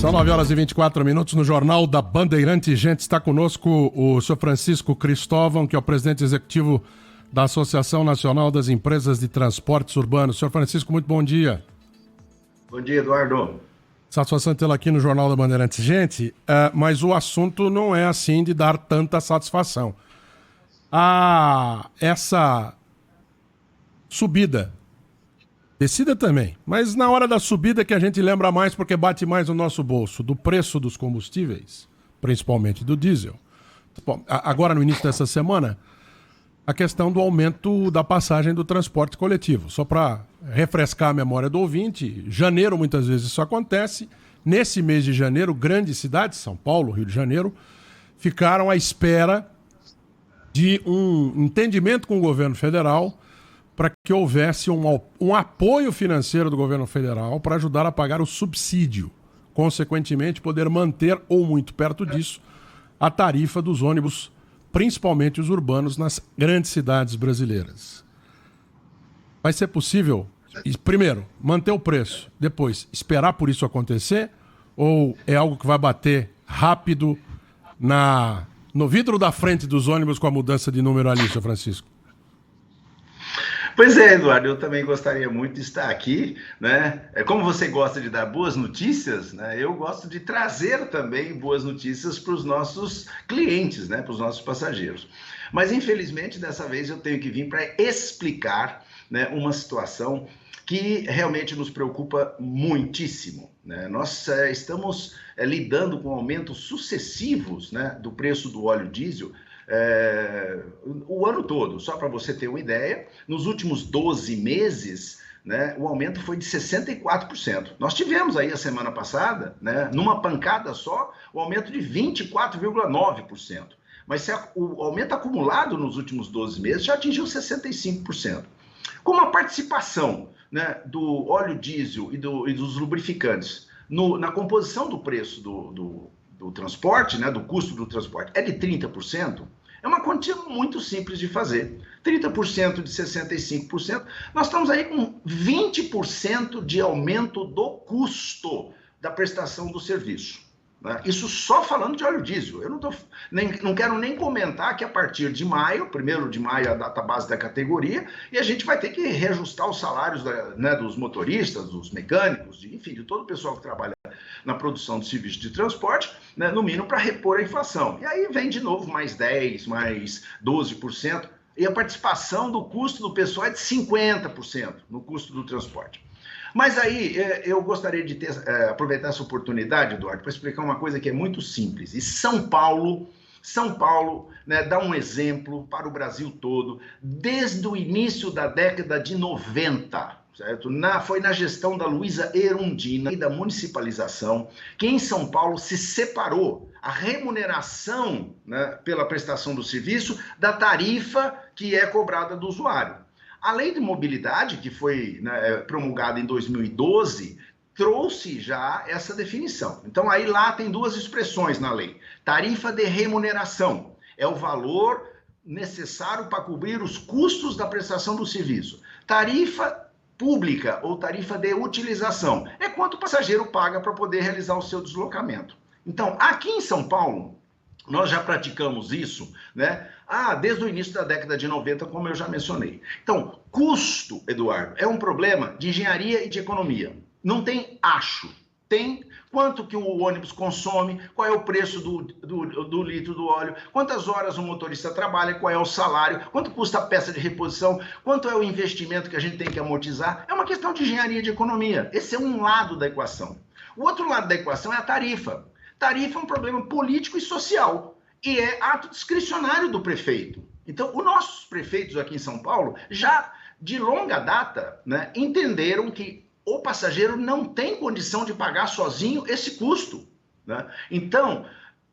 São 9h24 no Jornal da Bandeirantes. Gente, está conosco o senhor Francisco Cristóvão, que é o presidente executivo da Associação Nacional das Empresas de Transportes Urbanos. Senhor Francisco, muito bom dia. Bom dia, Eduardo. Satisfação tê-lo aqui no Jornal da Bandeirantes. Gente, mas o assunto não é assim de dar tanta satisfação. Essa subida, descida também, mas na hora da subida que a gente lembra mais porque bate mais no nosso bolso, do preço dos combustíveis, principalmente do diesel. Bom, agora no início dessa semana, a questão do aumento da passagem do transporte coletivo. Só para refrescar a memória do ouvinte, janeiro muitas vezes isso acontece. Nesse mês de janeiro, grandes cidades, São Paulo, Rio de Janeiro, ficaram à espera de um entendimento com o governo federal para que houvesse um apoio financeiro do governo federal para ajudar a pagar o subsídio. Consequentemente, poder manter, ou muito perto disso, a tarifa dos ônibus, principalmente os urbanos, nas grandes cidades brasileiras. Vai ser possível, primeiro, manter o preço, depois, esperar por isso acontecer, ou é algo que vai bater rápido no vidro da frente dos ônibus com a mudança de número ali, senhor Francisco? Pois é, Eduardo, eu também gostaria muito de estar aqui, né? Como você gosta de dar boas notícias, né? Eu gosto de trazer também boas notícias para os nossos clientes, né? Para os nossos passageiros. Mas, infelizmente, dessa vez eu tenho que vir para explicar, né, uma situação que realmente nos preocupa muitíssimo, né? Nós estamos lidando com aumentos sucessivos, né, do preço do óleo diesel, o ano todo. Só para você ter uma ideia, nos últimos 12 meses, né, o aumento foi de 64%. Nós tivemos aí a semana passada, né, numa pancada só, o aumento de 24,9%. Mas o aumento acumulado nos últimos 12 meses já atingiu 65%. Como a participação, né, do óleo diesel e dos lubrificantes na composição do preço do transporte, né, do custo do transporte, é de 30%, é uma quantia muito simples de fazer. 30% de 65%, nós estamos aí com 20% de aumento do custo da prestação do serviço, né? Isso só falando de óleo diesel. Eu não quero nem comentar que a partir de maio, 1º de maio é a data base da categoria, e a gente vai ter que reajustar os salários né, dos motoristas, dos mecânicos, enfim, de todo o pessoal que trabalha na produção de serviços de transporte, né, no mínimo para repor a inflação. E aí vem de novo mais 10%, mais 12%, e a participação do custo do pessoal é de 50% no custo do transporte. Mas aí eu gostaria de aproveitar essa oportunidade, Eduardo, para explicar uma coisa que é muito simples. E São Paulo, né, dá um exemplo para o Brasil todo, desde o início da década de 90, certo? Foi na gestão da Luísa Erundina e da municipalização que em São Paulo se separou a remuneração, né, pela prestação do serviço da tarifa que é cobrada do usuário. A lei de mobilidade, que foi, né, promulgada em 2012, trouxe já essa definição. Então, aí lá tem duas expressões na lei. Tarifa de remuneração é o valor necessário para cobrir os custos da prestação do serviço. Tarifa pública ou tarifa de utilização é quanto o passageiro paga para poder realizar o seu deslocamento. Então, aqui em São Paulo, nós já praticamos isso, né? Desde o início da década de 90, como eu já mencionei. Então, custo, Eduardo, é um problema de engenharia e de economia. Não tem acho. Tem quanto que o ônibus consome, qual é o preço do litro do óleo, quantas horas o motorista trabalha, qual é o salário, quanto custa a peça de reposição, quanto é o investimento que a gente tem que amortizar. É uma questão de engenharia e de economia. Esse é um lado da equação. O outro lado da equação é a tarifa. Tarifa é um problema político e social e é ato discricionário do prefeito. Então, os nossos prefeitos aqui em São Paulo já de longa data, né, entenderam que o passageiro não tem condição de pagar sozinho esse custo, né? Então,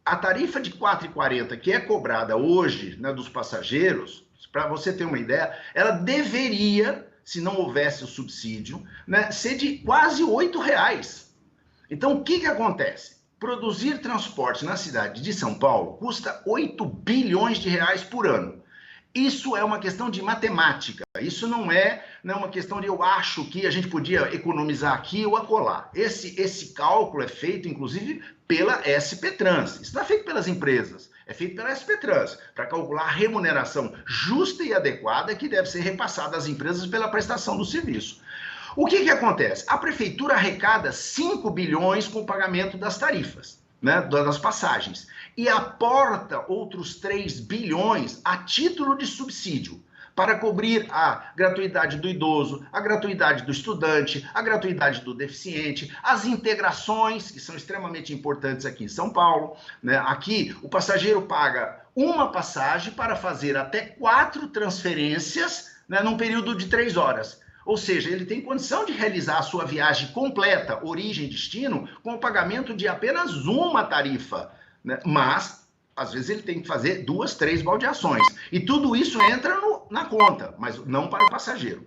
a tarifa de R$ 4,40 que é cobrada hoje, né, dos passageiros, para você ter uma ideia, ela deveria, se não houvesse o subsídio, né, ser de quase R$ 8,00. Então, o que acontece? Produzir transporte na cidade de São Paulo custa 8 bilhões de reais por ano. Isso é uma questão de matemática. Isso não é uma questão de eu acho que a gente podia economizar aqui ou acolá. Esse cálculo é feito, inclusive, pela SP Trans. Isso não é feito pelas empresas, é feito pela SP Trans, para calcular a remuneração justa e adequada que deve ser repassada às empresas pela prestação do serviço. O que acontece? A prefeitura arrecada 5 bilhões com o pagamento das tarifas, né, das passagens, e aporta outros 3 bilhões a título de subsídio, para cobrir a gratuidade do idoso, a gratuidade do estudante, a gratuidade do deficiente, as integrações, que são extremamente importantes aqui em São Paulo, né? Aqui, o passageiro paga uma passagem para fazer até 4 transferências, né, num período de 3 horas. Ou seja, ele tem condição de realizar a sua viagem completa, origem e destino, com o pagamento de apenas uma tarifa, né? Mas às vezes ele tem que fazer 2, 3 baldeações. E tudo isso entra na conta, mas não para o passageiro.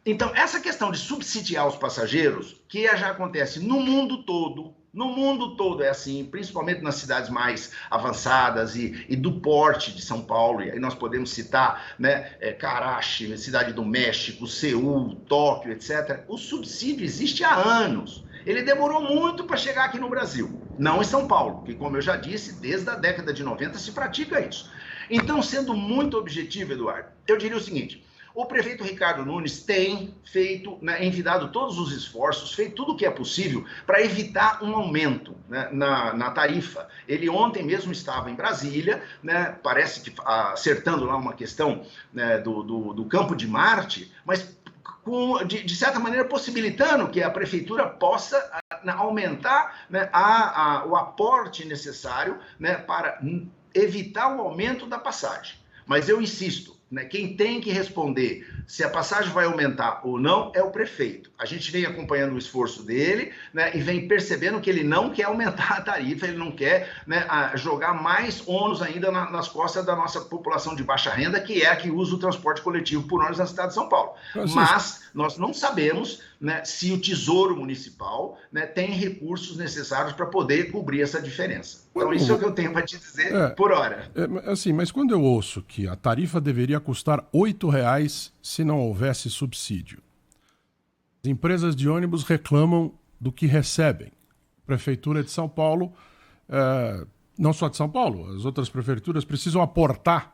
Então, essa questão de subsidiar os passageiros, que já acontece no mundo todo é assim, principalmente nas cidades mais avançadas e do porte de São Paulo, e aí nós podemos citar, né, Karachi, Cidade do México, Seul, Tóquio, etc. O subsídio existe há anos. Ele demorou muito para chegar aqui no Brasil, não em São Paulo, que, como eu já disse, desde a década de 90 se pratica isso. Então, sendo muito objetivo, Eduardo, eu diria o seguinte: o prefeito Ricardo Nunes tem feito, né, envidado todos os esforços, feito tudo o que é possível para evitar um aumento, né, na tarifa. Ele ontem mesmo estava em Brasília, né, parece que acertando lá uma questão, né, do Campo de Marte, mas de certa maneira possibilitando que a prefeitura possa aumentar, né, o aporte necessário, né, para evitar o aumento da passagem. Mas eu insisto, né, quem tem que responder se a passagem vai aumentar ou não é o prefeito. A gente vem acompanhando o esforço dele, né, e vem percebendo que ele não quer aumentar a tarifa, ele não quer, né, jogar mais ônus ainda nas costas da nossa população de baixa renda, que é a que usa o transporte coletivo por ônibus na cidade de São Paulo. Mas nós não sabemos, né, se o Tesouro Municipal, né, tem recursos necessários para poder cobrir essa diferença. Então, isso é o que eu tenho para te dizer por hora. Assim, mas quando eu ouço que a tarifa deveria custar R$ 8,00 se não houvesse subsídio, as empresas de ônibus reclamam do que recebem. A Prefeitura de São Paulo, não só de São Paulo, as outras prefeituras precisam aportar,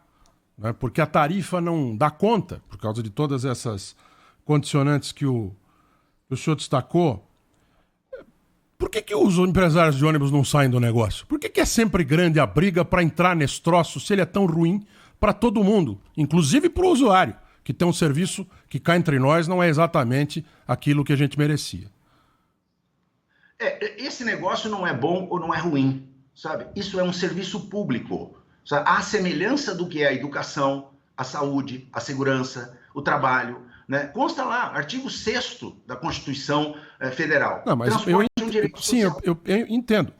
né, porque a tarifa não dá conta, por causa de todas essas condicionantes que o senhor destacou. Por que os empresários de ônibus não saem do negócio? Por que é sempre grande a briga para entrar nesse troço se ele é tão ruim para todo mundo, inclusive para o usuário, que tem um serviço que cá entre nós não é exatamente aquilo que a gente merecia? Esse negócio não é bom ou não é ruim, sabe? Isso é um serviço público, sabe? À semelhança do que é a educação, a saúde, a segurança, o trabalho, né? Consta lá, artigo 6º da Constituição Federal. Não, mas eu entendo.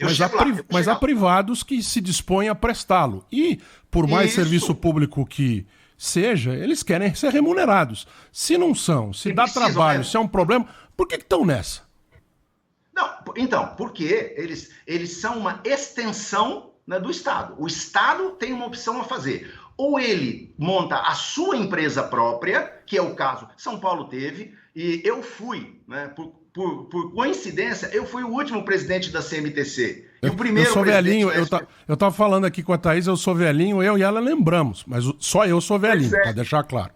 Mas há privados que se dispõem a prestá-lo. E, por mais serviço público que seja, eles querem ser remunerados. Se não são, se dá trabalho, se é um problema, por que estão nessa? Não, então, porque eles são uma extensão, né, do Estado. O Estado tem uma opção a fazer. Ou ele monta a sua empresa própria, que é o caso São Paulo teve, e eu fui, né, por coincidência, eu fui o último presidente da CMTC. E o primeiro eu sou velhinho, eu tava falando aqui com a Thaís, eu sou velhinho, eu e ela lembramos, mas só eu sou velhinho, para deixar claro.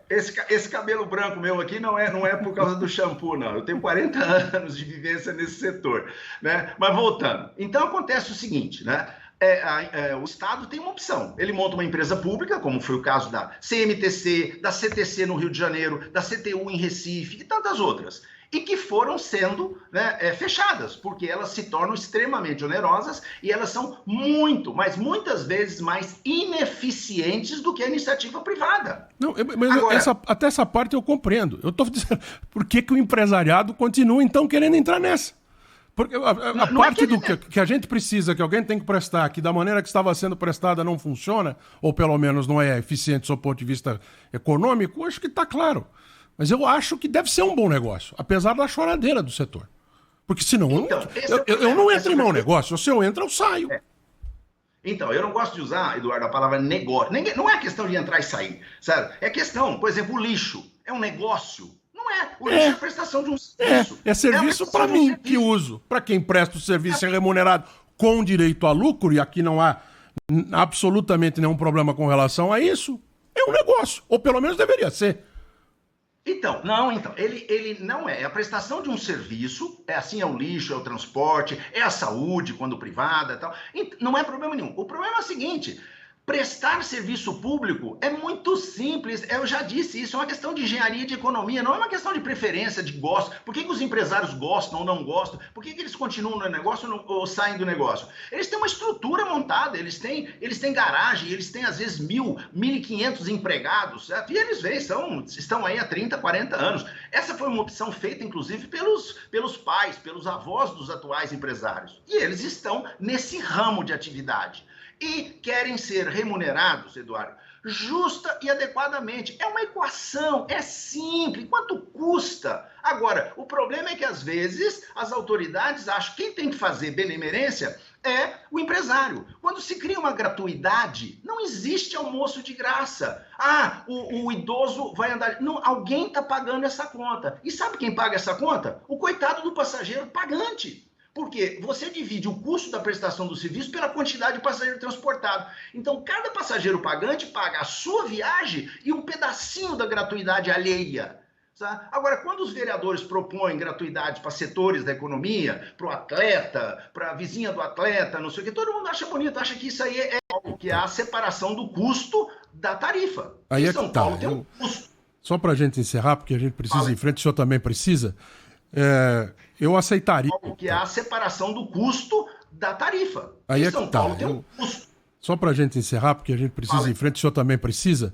Esse cabelo branco meu aqui não é por causa do shampoo, não. Eu tenho 40 anos de vivência nesse setor, né? Mas voltando. Então acontece o seguinte, né? O Estado tem uma opção. Ele monta uma empresa pública, como foi o caso da CMTC, da CTC no Rio de Janeiro, da CTU em Recife e tantas outras. E que foram sendo, né, fechadas, porque elas se tornam extremamente onerosas e elas são muitas vezes mais ineficientes do que a iniciativa privada. Não, mas agora, até essa parte eu compreendo. Eu estou dizendo, por que o empresariado continua então querendo entrar nessa? Porque a parte do que a gente precisa, que alguém tem que prestar, que da maneira que estava sendo prestada não funciona, ou pelo menos não é eficiente do ponto de vista econômico, acho que está claro. Mas eu acho que deve ser um bom negócio, apesar da choradeira do setor. Porque senão eu não entro em mau negócio. Se eu entro, eu saio. Então, eu não gosto de usar, Eduardo, a palavra negócio. Não é questão de entrar e sair, sabe? É questão, por exemplo, o lixo é um negócio? Não é. O lixo é a prestação de um serviço. É serviço para mim que uso. Para quem presta o serviço é remunerado com direito a lucro, e aqui não há absolutamente nenhum problema com relação a isso. É um negócio, ou pelo menos deveria ser. Então, não, ele não é. É a prestação de um serviço, é assim, é o lixo, é o transporte, é a saúde, quando privada e tal. Não é problema nenhum. O problema é o seguinte: prestar serviço público é muito simples. Eu já disse isso, é uma questão de engenharia e de economia, não é uma questão de preferência, de gosto. Por que os empresários gostam ou não gostam? Por que eles continuam no negócio ou saem do negócio? Eles têm uma estrutura montada, eles têm garagem, eles têm às vezes 1.500 empregados, certo? E eles vêm, estão aí há 30, 40 anos. Essa foi uma opção feita, inclusive, pelos pais, pelos avós dos atuais empresários. E eles estão nesse ramo de atividade. E querem ser remunerados, Eduardo, justa e adequadamente. É uma equação, é simples. Quanto custa? Agora, o problema é que, às vezes, as autoridades acham que quem tem que fazer benemerência é o empresário. Quando se cria uma gratuidade, não existe almoço de graça. Ah, o idoso vai andar... Não, alguém está pagando essa conta. E sabe quem paga essa conta? O coitado do passageiro pagante. Porque você divide o custo da prestação do serviço pela quantidade de passageiro transportado. Então, cada passageiro pagante paga a sua viagem e um pedacinho da gratuidade alheia. Sabe? Agora, quando os vereadores propõem gratuidade para setores da economia, para o atleta, para a vizinha do atleta, não sei o que, todo mundo acha bonito, acha que isso aí é algo que é a separação do custo da tarifa. Aí e é São que tá. Paulo tem um custo. Só para a gente encerrar, porque a gente precisa ir em frente, o senhor também precisa. Eu aceitaria. Que é a separação do custo da tarifa. Aí é São que tá. Paulo tem um custo. Só para a gente encerrar, porque a gente precisa ir em frente, o senhor também precisa.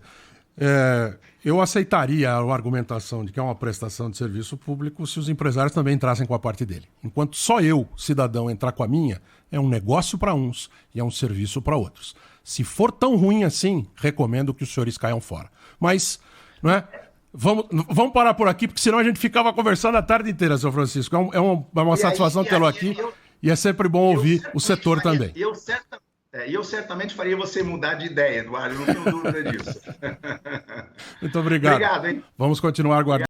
Eu aceitaria a argumentação de que é uma prestação de serviço público se os empresários também entrassem com a parte dele. Enquanto só eu, cidadão, entrar com a minha, é um negócio para uns e é um serviço para outros. Se for tão ruim assim, recomendo que os senhores caiam fora. Mas, não é? Vamos parar por aqui, porque senão a gente ficava conversando a tarde inteira, seu Francisco. É uma satisfação tê-lo aqui e é sempre bom ouvir o setor também. Eu certamente faria você mudar de ideia, Eduardo, eu não tenho dúvida disso. Muito obrigado. Obrigado, hein? Vamos continuar guardando.